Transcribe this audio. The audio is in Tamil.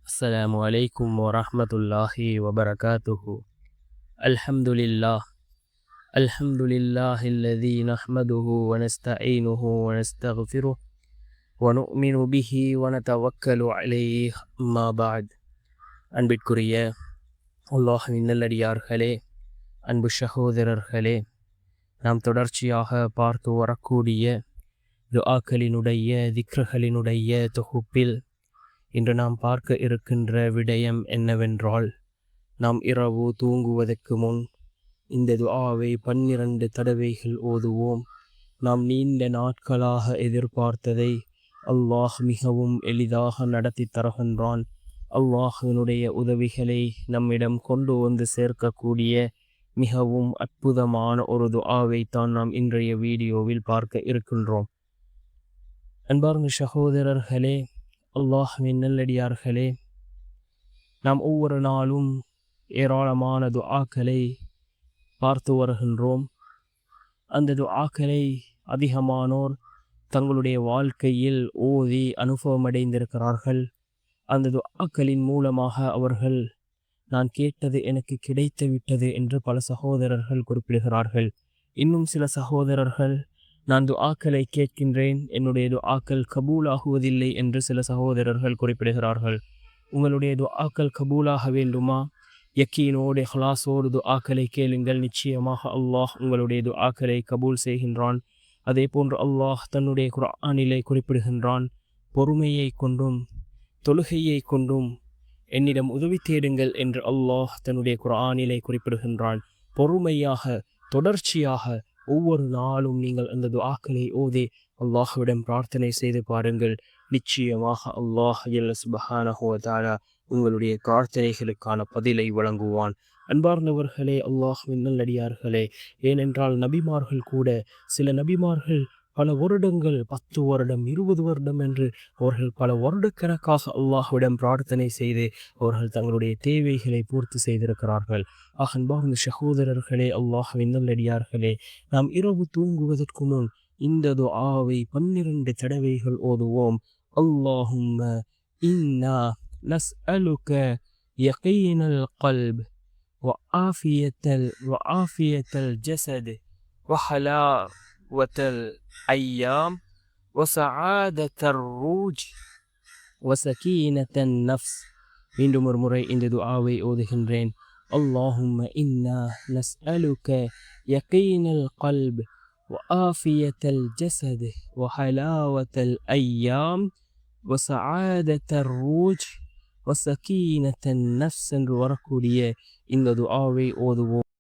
السلام عليكم ورحمة الله وبركاته. الحمد لله الحمد لله الذي نحمده ونستعينه ونستغفره ونؤمن به ونتوكل عليه ما بعد. அன்பிற்குரிய அல்லாஹ்வின் நல்லடியார்களே, அன்பு சகோதரர்களே, நாம் தொடர்ச்சியாக பார்த்து வரக்கூடிய துஆக்களினுடைய திக்ருகளினுடைய தொகுப்பில் இன்று நாம் பார்க்க இருக்கின்ற விடயம் என்னவென்றால், நாம் இரவு தூங்குவதற்கு முன் இந்த துஆவை 12 தடவைகள் ஓதுவோம். நாம் நீண்ட நாட்களாக எதிர்பார்த்ததை அல்லாஹ் மிகவும் எளிதாக நடத்தி தருகின்றான். அல்லாஹினுடைய உதவிகளை நம்மிடம் கொண்டு வந்து சேர்க்கக்கூடிய மிகவும் அற்புதமான ஒரு துஆவை தான் நாம் இன்றைய வீடியோவில் பார்க்க இருக்கின்றோம். அன்பார்ந்த சகோதரர்களே, அல்லாஹ்வின் நல்லடியார்களே, நாம் ஒவ்வொரு நாளும் ஏராளமான துஆக்களை பார்த்து வருகின்றோம். அந்த துஆக்களை அதிகமானோர் தங்களுடைய வாழ்க்கையில் ஓதி அனுபவமடைந்திருக்கிறார்கள். அந்த துஆக்களின் மூலமாக அவர்கள் நான் கேட்டது எனக்கு கிடைத்து விட்டது என்று பல சகோதரர்கள் குறிப்பிடுகிறார்கள். இன்னும் சில சகோதரர்கள் நான் துஆக்களை கேட்கின்றேன், என்னுடைய துஆக்கள் கபூலாகுவதில்லை என்று சில சகோதரர்கள் குறிப்பிடுகிறார்கள். உங்களுடைய துஆக்கள் கபூலாக வேண்டுமா? யக்கீனோடு இஹ்லாஸோடு துஆக்களை கேளுங்கள். நிச்சயமாக அல்லாஹ் உங்களுடைய துஆக்களை கபூல் செய்கின்றான். அதே போன்று அல்லாஹ் தன்னுடைய குர்ஆனிலே குறிப்பிடுகின்றான், பொறுமையை கொண்டும் தொழுகையை கொண்டும் என்னிடம் உதவி தேடுங்கள் என்று அல்லாஹ் தன்னுடைய குர்ஆனிலே குறிப்பிடுகின்றான். பொறுமையாக தொடர்ச்சியாக ஒவ்வொரு நாளும் நீங்கள் அந்த துஆக்களை ஓதி அல்லாஹ்விடம் பிரார்த்தனை செய்து பாருங்கள். நிச்சயமாக அல்லாஹ் ஜல்ல சுப்ஹானஹு வ தஆலா உங்களுடைய பிரார்த்தனைகளுக்கான பதிலை வழங்குவான். அன்பார்ந்தவர்களே, அல்லாஹ்வின் நல்லடியார்களே, ஏனென்றால் நபிமார்கள் கூட, சில நபிமார்கள் பல வருடங்கள், 10 வருடம் 20 வருடம் என்று அவர்கள் பல வருடக்கணக்காக அல்லாஹ்விடம் பிரார்த்தனை செய்து அவர்கள் தங்களுடைய தேவைகளை பூர்த்தி செய்திருக்கிறார்கள். அன்பார்ந்த சகோதரர்களே, அல்லாஹ்வின் நல்லடியார்களே, நாம் இரவு தூங்குவதற்கு முன் இந்த துஆவை 12 தடவைகள் ஓதுவோம். அல்லாஹும்ம இன்னா நஸ்அலுக யகீனல் கல்ப் வஆஃபியத்தல் ஜஸத் வஹலாவத்தல் ஐயாம் வஸஆதத்தர் ரூஜ் வஸகீனத்தன் நஃப்ஸ். மீண்டும் ஒரு முறை இந்த துஆவை ஓதுகின்றேன். اللهم إنا نسألك يقين القلب وعافية الجسد وحلاوة الأيام وسعادة الروح وسكينة النفس என்று வரக்கூடிய இந்த துஆவை ஓதுவோம்.